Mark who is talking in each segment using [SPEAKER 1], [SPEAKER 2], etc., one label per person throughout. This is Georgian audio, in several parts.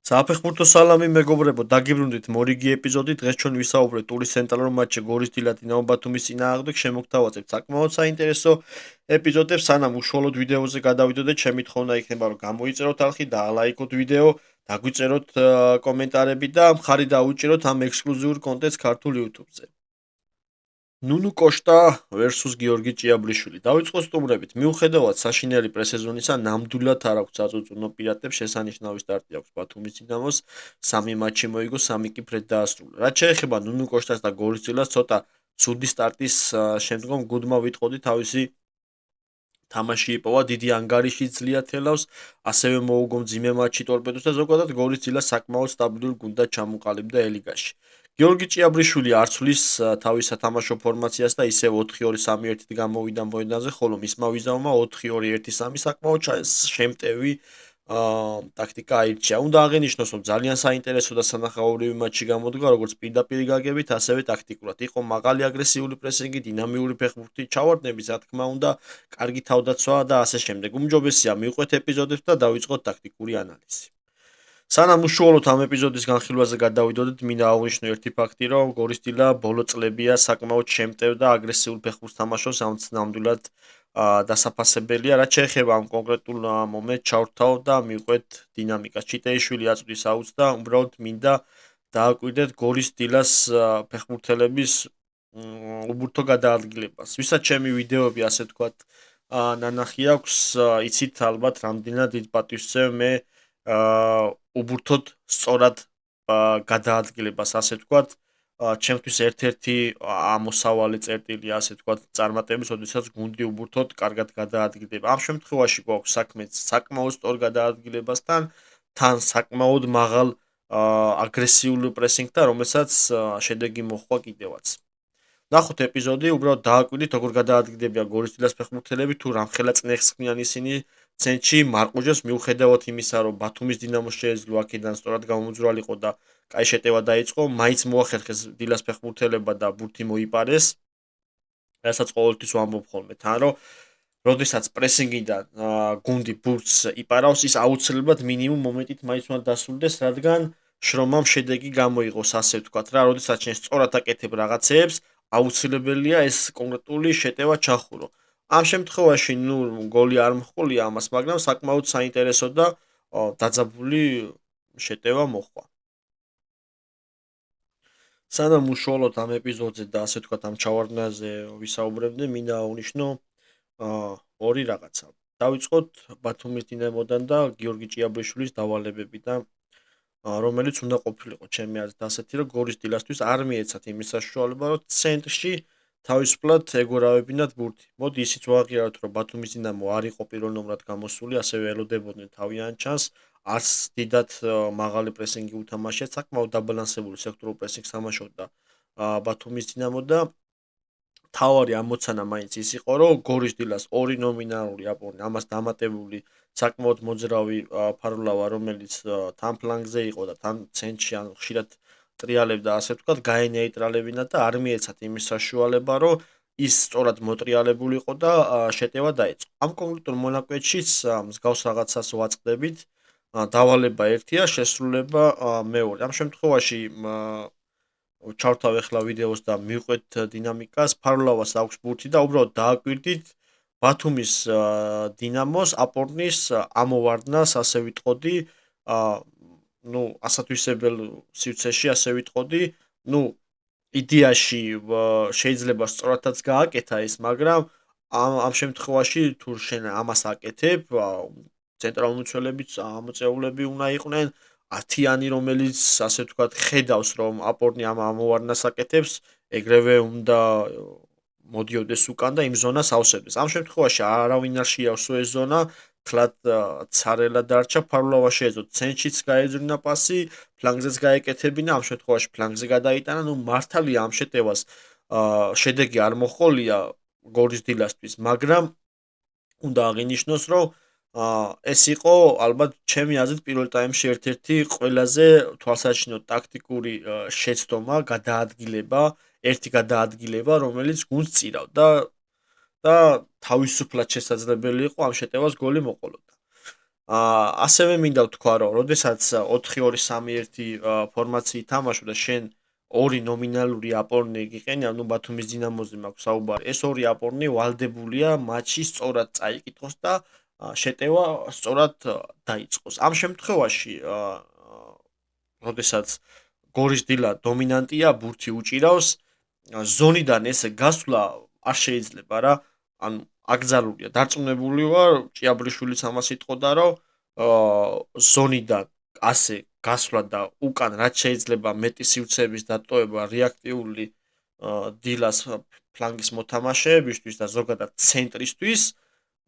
[SPEAKER 1] საფეხბურთო სალამი მეგობრებო, დაგიბრუნდით მორიგი ეპიზოდი. დღეს ჩვენ ვისაუბრებთ ტურის ცენტრალურ მატჩზე გორის დილა დინამო ბათუმის წინააღმდეგ. შემოგთავაზებთ საკმაოდ საინტერესო ეპიზოდებს. სანამ უშუალოდ ვიდეოზე გადავიდოდეთ, ჩემი თხოვნა იქნება, რომ გამოიწეროთ არხი, დაალაიქოთ ვიდეო, დაგვიწეროთ კომენტარები და მხარი დაუჭიროთ ამ ექსკლუზიურ კონტენტს ქართულ YouTube-ზე. ნუნუ კოშტა versus გიორგი ჭიაბლიშვილი. დავიწყოთ სტუმრებით. მიუხედავად საშინელი პრესეზონისა, ნამდვილად არ აქვს აწუწუნო პირატებს, შესანიშნავი სტარტი აქვს ბათუმის დინამოს. 3 მატჩი მოიგო, 3 კი ფრედ დაასრულა. რაც შეეხება ნუნუ კოშტას და გორის დილას, ცოტა ცუდი სტარტის შემდგომ გუდმა ვიტყოდი თავისი თამაში იპოვა, დიდი ანგარიში ძლია თელავს, ასევე მოუგო მძიმე მატჩი ტორპედოს და ზოგადად გორის დილას საკმაოდ სტაბილურ გუნდად ჩამოყალიბდა ელიგაში. გიორგი ჭიაბლიშვილი არ ცვლის თავის სათამაშო ფორმაციას და ისევ 4-2-3-1-ით გამოვიდა მოედანზე, ხოლო მისმა ვიზავმა 4-2-1-3 საკმაოდ შემტევი ტაქტიკა აირჩია. უნდა აღინიშნოს, რომ ძალიან საინტერესო და სანახაობრივი მატჩი გამოდგა, როგორც პირდაპირ გაგებით, ასევე ტაქტიკურად. იყო მაღალი აგრესიული პრესინგი, დინამიური ფეხბურთი, ჩავარდნების, რა თქმა უნდა, კარგი თავდაცვა და ასე შემდეგ. უმჯობესია მივყვეთ ეპიზოდებს და დავიწყოთ ტაქტიკური ანალიზი. სანამ უშუალოდ ამ ეპიზოდის განხილვაზე გადავიდოდეთ, მინდა აღვნიშნო ერთი ფაქტი, რომ გორის დილა ბოლო წლებია საკმაოდ შემტევ და აგრესიულ ფეხბურთს თამაშობს, ამც ნამდვილად დასაფასებელია. რაც შეეხება ამ კონკრეტულ მომენტს, ჩავრთავ და მივყვეთ დინამიკას. ჩიტეიშვილი აწვდის აუც და უბრალოდ მინდა დააკვირდეთ გორის დილას ფეხბურთელების უბურთო გადაადგილებას. ვისაც ჩემი ვიდეოები, ასე ვთქვათ, ნანახი აქვს, იცით ალბათ რამდენად დიდ პატივს ვცემ მე უბურთოდ სწორად გადაადგილებას, ასე ვთქვათ, ჩემთვის ერთ-ერთი ამოსავალი წერტილია, ასე ვთქვათ, წარმატების, როდესაც გუნდი უბურთოდ კარგად გადაადგილდება. ამ შემთხვევაში გვაქვს საქმე საკმაოდ სწორ გადაადგილებასთან, თან საკმაოდ მაღალ აგრესიულ პრესინგთან, რომელსაც შედეგი მოჰყვა კიდევაც. ნახოთ ეპიზოდი, უბრალოდ დააკვირდით, როგორ გადაადგილდებიან გორის დილას ფეხბურთელები, თუ რამხელა წნეხს ქმნიან ისინი ცენტრში მარყუჟებს, მიუხედავად იმისა, რომ ბათუმის დინამოს შეეძლო აქედან სწორად გამოძვრალიყო და კაი შეტევა დაიწყო, მაინც მოახერხეს დილას ფეხბურთელებმა და ბურთი მოიპარეს. რასაც ყოველთვის ვამბობ ხოლმე თან, რომ როდესაც პრესინგიდან გუნდი ბურთს იპარავს, ის აუცილებლად მინიმუმ მომენტით მაინც უნდა დასრულდეს, რადგან შრომამ შედეგი გამოიღოს, ასე ვთქვათ რა, როდესაც შენ სწორად აკეთებ რაღაცეებს, აუცილებელია ეს კონკრეტული შეტევა ჩახურო. ამ შემთხვევაში, ნუ გოლი არ მხოლია ამას, მაგრამ საკმაოდ საინტერესო და დაძაბული შეტევა მოხდა. სანამ უშუალოდ ამ ეპიზოდზე და ასე ვთქვათ ამ ჩავარდნაზე ვისაუბრებდი, მინდა აღვნიშნო ორი რაღაცა. დავიწყოთ ბათუმის დინამოდან და გიორგი ჭიაბლიშვილის დავალებებიდან, რომელიც უნდა ყოფილიყო ჩემი აზრით ასეთი, რომ გორის დილასთვის არ მიეცათ იმის საშუალება, რომ ცენტრში თავისუფლად ეგორავებინათ ბურთი. მოდი ისიც ვაღიაროთ, რომ ბათუმის დინამო არ იყო პირველ ნომრად გამოსული, ასევე ელოდებოდნენ თავიანთ ჩანს, არც დიდად მაღალი პრესინგი უთამაშია, საკმაოდ დაბალანსებული სექტორულ პრესინგს თამაშობდა ბათუმის დინამო და თავარი ამოცანა მაინც ის იყო, რომ გორის დილას ორი ნომინალური აპორნი, ამას დამატებული საკმაოდ მოძრავი ფარულად, რომელიც თან ფლანგზე იყო და თან ცენტრში ან ხშირად ტრიალებდა, ასე ვთქვათ, გაენეიტრალებინათ და არ მიეცათ იმის საშუალება, რომ ის სწორად მოტრიალებულიყო და შეტევა დაიწყო. ამ კონკრეტულ მონაკვეთშიც მსგავს რაღაცას ვაწყდებით. დავალება ერთია, შესრულება მეორე. ამ შემთხვევაში ჩავთავ ახლა ვიდეოს და მივყვეთ დინამიკას, ფარლავას აქვს ბურთი და უბრალოდ დააკვირდით ბათუმის დინამოს აპორნის ამოვარდნას, ასე ვიტყოდი, ნუ ასათვისებელ სივრცეში, ასე ვიტყოდი, ნუ იდეაში შეიძლება სწორადაც გააკეთა ეს, მაგრამ ამ შემთხვევაში თუ შენ ამას აკეთებ, ცენტრალური მცველებიც ამოწეულები უნდა იყვნენ 10-იანი, რომელიც ასე ვთქვათ, ხედავს, რომ აპორნი ამ ამოვარდნას აკეთებს, ეგრევე უნდა მოდიოდეს უკან და იმ ზონას ავსებდეს. ამ შემთხვევაში არავინ არ შეიავსო ეს ზონა, თლად ცარელა დარჩა, ფარლავა შეეძლო ცენტრშიც გაეძვირნა პასი, ფლანგზეც გაეკეთებინა, ამ შემთხვევაში ფლანგზე გადაიტანა, ნუ მართალია ამ შეტევას შედეგი არ მოჰყოლია გორის დილასთვის, მაგრამ უნდა აღინიშნოს, რომ ეს იყო ალბათ ჩემი აზრით პირველ ტაიმში ერთ-ერთი ყველაზე თვალსაჩინო ტაქტიკური შეცდომა, გადაადგილება, ერთი გადაადგილება, რომელიც გუნდს წირავდა და თავისუფლად შესაძლებელი იყო ამ შეტევას გოლი მოყოლოდა. ასევე მინდა ვთქვა, რომ როდესაც 4-2-3-1 ფორმაციით თამაშობ და შენ ორი ნომინალური აპორნი გიყენი, ანუ ბათუმის დინამოზე მაქვს საუბარი. ეს ორი აპორნი ვალდებულია მატჩი სწორად წაიკითხოს და შეტევა სწორად დაიწყოს. ამ შემთხვევაში, როდესაც გორის დილა დომინანტია, ბურთი უჭირავს, ზონიდან ესე გასვლა არ შეიძლება რა. ანუ აკრძალულია, დარწმუნებული ვარ, ჭიაბრიშვილიც ამას იტყოდა, რომ ზონიდან ასე გასვლა და უკან რაც შეიძლება მეტი სივრცეების დატოვება რეაქტიული დილას ფლანგის მოთამაშეებისთვის და ზოგადად ცენტრისთვის,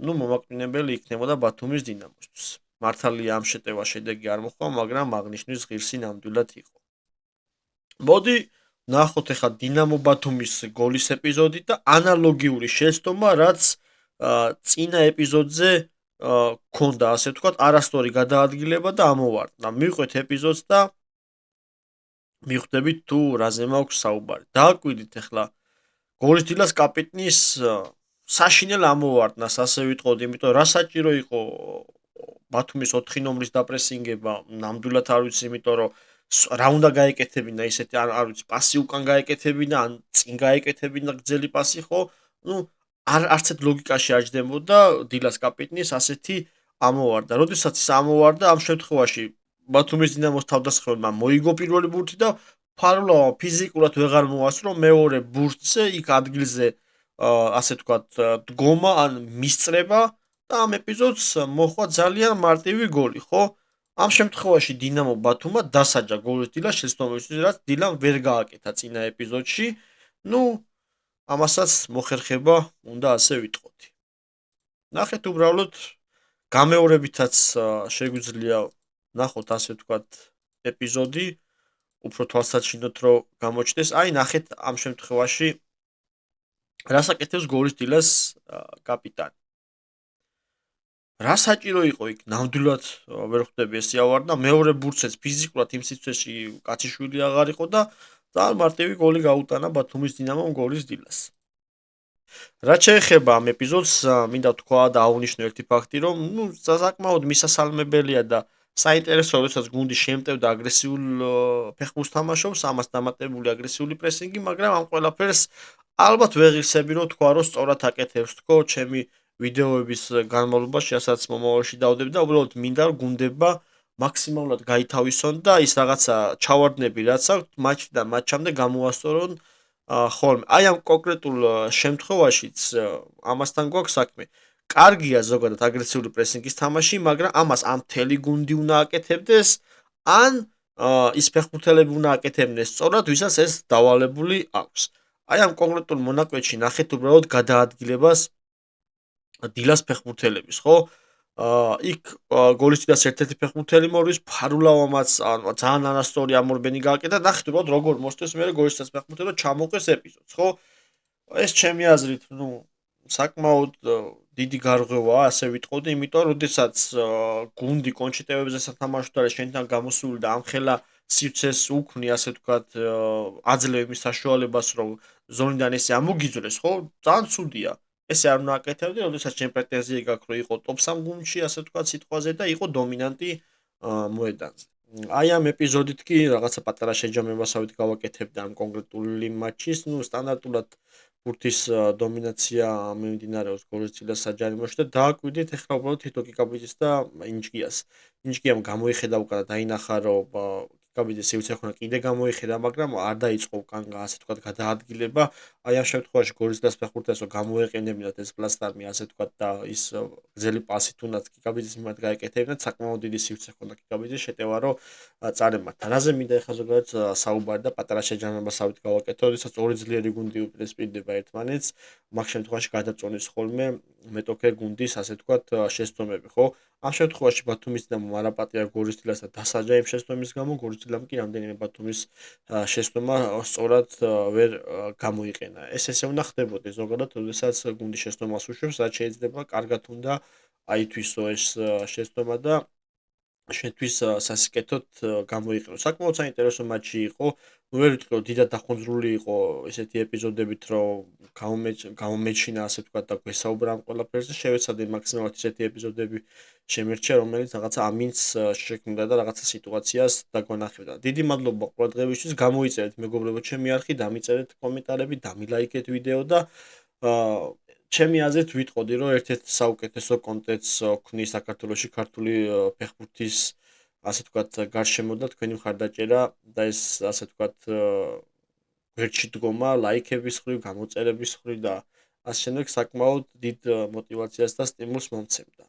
[SPEAKER 1] ნუ მომაკვდინებელი იქნებოდა ბათუმის დინამოსთვის. მართალია ამ შეტევას შედეგი არ მოხდა, მაგრამ აღნიშნვის ღირსი ნამდვილად იყო. მოდი ნახოთ ახლა დინამო ბათუმის გოლის ეპიზოდი და ანალოგიური შეცდომა, რაც წინა ეპიზოდზე ქონდა, ასე ვთქვათ, არასწორი გადაადგილება და ამოვარდნა. მივყვეთ ეპიზოდს და მივხვდებით თუ რაზე მაქვს საუბარი. დააკვირდით ახლა გორის დილას კაპიტნის საშინელ ამოვარდნას, ასე ვიტყოდი, იმიტომ რა საჭირო იყო ბათუმის 4 ნომრის დაპრესინგება, ნამდვილად არ ვიცი, იმიტომ რომ რა უნდა გაეკეთებინა ისეთი არ ვიცი, პასი უკან გაეკეთებინა, ან წინ გაეკეთებინა გრძელი პასი, ხო? ნუ არც ერთ ლოგიკაში არ ჯდებოდა დილას კაპიტნის ასეთი ამოვარდა. როდესაც ის ამოვარდა, ამ შემთხვევაში ბათუმის დინამოს თავდასხმებმა მოიგო პირველი ბურთი და ფარულად ფიზიკურად ვეღარ მოასწრო მეორე ბურთზე, იქ ადგილზე ასე ვთქვათ, დგომა ან მისწრება და ამ ეპიზოდს მოჰყვა ძალიან მარტივი გოლი, ხო? ამ შემთხვევაში დინამო ბათუმმა დასაჯა გოლის დილას შეცდომისთვის, რაც დილამ ვერ გააკეთა წინა ეპიზოდში. ნუ ამასაც მოხერხება უნდა ასე ვიტყოდი. ნახეთ უბრალოდ გამეორებითაც შეგვიძლია ნახოთ ასე ვთქვათ ეპიზოდი, უფრო თვალსაჩინოდ რომ გამოჩნდეს. აი ნახეთ ამ შემთხვევაში რას აკეთებს გოლის დილას კაპიტანი. რა საჭირო იყო იქ ნამდვილად ვერ ხვდები ეს იავარდა, მეორე ბურთსაც ფიზიკურად იმ სიტუაციაში კაციშვილი აღარ იყო და ძალიან მარტივი გოლი გაუტანა ბათუმის დინამომ გოლის დილას. რაც შეეხება ამ ეპიზოდს, მინდა ვთქვა და აღვნიშნო ერთი ფაქტი, რომ ნუ საკმაოდ მისასალმებელია და საინტერესო, როდესაც გუნდი შემტევდა აგრესიულ ფეხბურთს თამაშობს, ამას დამატებული აგრესიული პრესინგი, მაგრამ ამ ყველაფერს ალბათ ვეღირსები რომ თქვა, რომ სწორად აკეთებს თქო, ჩემი ვიდეოების განმავლობაში, რასაც მომავალში დავდებ და უბრალოდ მინდა რომ გუნდება მაქსიმალურად გაითავისონ და ის რაღაცა ჩავარდნები რაც აქვთ, მატჩიდან მატჩამდე გამოასწორონ ხოლმე. აი ამ კონკრეტულ შემთხვევაშიც ამასთან გვაქვს საქმე. კარგია ზოგადად აგრესიული პრესინგის თამაში, მაგრამ ამას ამ მთელი გუნდი უნდა აკეთებდეს, ან ის ფეხბურთელები უნდა აკეთებდნენ სწორად, ვისაც ეს დავალებული აქვს. აი ამ კონკრეტულ მონაკვეთში ნახეთ უბრალოდ გადაადგილებას დილას ფეხბურთელების, ხო? იქ გოლის დილას ერთ-ერთი ფეხბურთელი მოვრის, ფარულავამაც ძალიან არასწორი ამორბენი გააკეთა, ნახეთ უბრალოდ როგორ მოსწეს მე გოლის დილას ფეხბურთელი და ჩამოყეს ეპიზოდს, ხო? ეს ჩემი აზრით, ნუ საკმაოდ დიდი გარღვევაა, ასე ვიტყოდი, იმიტომ რომ როდესაც გუნდი კონჩიტევებზე სათამაშოდ არის შენთან გამოსული და ამხელა სივრცეს უქმნი, ასე ვთქვათ, აძლევ იმის საშუალებას, რომ ზონიდან ესე ამოგიძვრეს, ხო? ძალიან ცუდია. ესე არ უნდა აკეთებდე, როდესაც ჩემ პრეტენზია გაქვს, რომ იყო ტოპ 3 გუნდში, ასე ვთქვათ, სიტყვაზე და იყო დომინანტი მოედანზე. აი ამ ეპიზოდით კი რაღაცა პატარა შეჯამებასავით გავაკეთებდა ამ კონკრეტული მატჩის, ნუ სტანდარტულად ბურთის დომინაცია მიმდინარეობს გოლის დილას საჯარიმოში და დააკვირდით ახლა უბრალოდ თითო კიკაბიძის და ინჯგიას. ინჯგიამ გამოიხედა უკან და დაინახა რომ კიკაბიძის სივრცე ხონა კიდე გამოიხედა, მაგრამ არ დაიწყო უკან ასე თქვა გადაადგილება. აი ამ შემთხვევაში გოლის დილას ფეხბურთელს რომ გამოეყენებინათ ეს პლასტარმი ასე თქვა და ის გრძელი პასი თუნდაც კიკაბიძის მიმართ გაეკეთებინათ, საკმაოდ დიდი სივრცე ხონდა კიკაბიძის შეტევა რომ წარემართა. რაზე მინდა ახლა ზოგადად საუბარი და პატარა შეჯამებასავით გავაკეთო, როდესაც ორი ძლიერი გუნდი უპირისპირდება ერთმანეთს, მაგ შემთხვევაში გადაწონის ხოლმე მეტოქე გუნდის, ასე ვთქვათ, შეცდომები, ხო? ამ შემთხვევაში ბათუმის დინამომ არაპატია გოლის დილას და დასაჯა იმ შეცდომის გამო, გოლის დილამ კი რამდენიმე ბათუმის შეცდომა სწორად ვერ გამოიყენა. ეს ესე უნდა ხდებოდეს ზოგადად, როდესაც გუნდი შეცდომას უშვებს, რაც შეიძლება კარგად უნდა აითვისო ეს შეცდომა და შენთვის სასიკეთოდ გამოიყენო. საკმაოდ საინტერესო მატჩი იყო. ვერ ვიტყვი რომ დიდად დახუნძრული იყო ესეთი ეპიზოდებით, რომ გამომეჩინა ასე ვთქვათ და გვესაუბრა ამ ყველაფერზე. შევეცადე მაქსიმალურად ესეთი ეპიზოდები შემერჩა, რომელიც რაღაცა ამინდს შექმნიდა და რაღაცა სიტუაციას დაგვანახებდა. დიდი მადლობა ყურადღებისთვის. გამოიწერეთ მეგობრებო ჩემი არხი, დამიწერეთ კომენტარები, დამილაიქეთ ვიდეო და აა ჩემი აზრით ვიტყოდი, რომ ერთ-ერთ საუკეთესო კონტენტს ქმნის საქართველოში ქართული ფეხბურთის ასე ვთქვათ გარშემო და თქვენი მხარდაჭერა და ეს ასე ვთქვათ გვერდში დგომა ლაიქების ხრივ, გამოწერების ხრივ და ასე შემდეგ საკმაოდ დიდ მოტივაციას და სტიმულს მომცემდა.